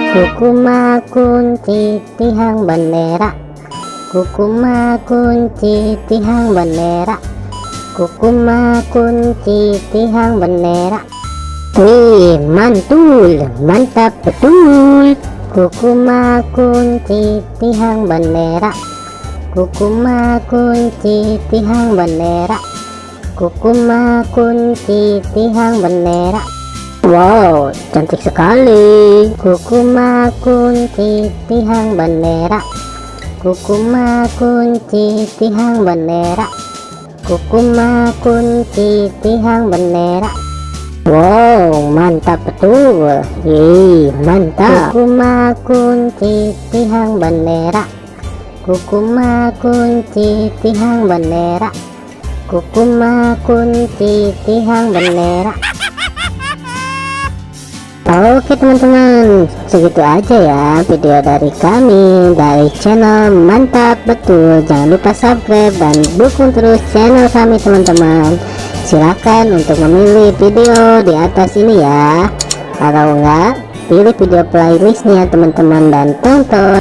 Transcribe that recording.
Kukuma kunci tihang bendera, kukuma kunci tihang bendera, kukuma kunci tihang bendera. Wih, mantul, mantap betul. Kukuma kunci tihang bendera, kukuma kunci tihang bendera, kukuma kunci tihang bendera. Wow, cantik sekali. Kukuma kunci tihang bendera, kukuma kunci tihang bendera, kukuma kunci tihang bendera. Wow, mantap betul. Mantap. Kukuma kunci tihang bendera, kukuma kunci tihang bendera, kukuma kunci tihang bendera. Oke teman-teman, segitu aja ya video dari kami dari channel Mantap Betul. Jangan lupa subscribe dan dukung terus channel kami teman-teman. Silakan untuk memilih video di atas ini ya. Kalau enggak, pilih video playlistnya teman-teman dan tonton.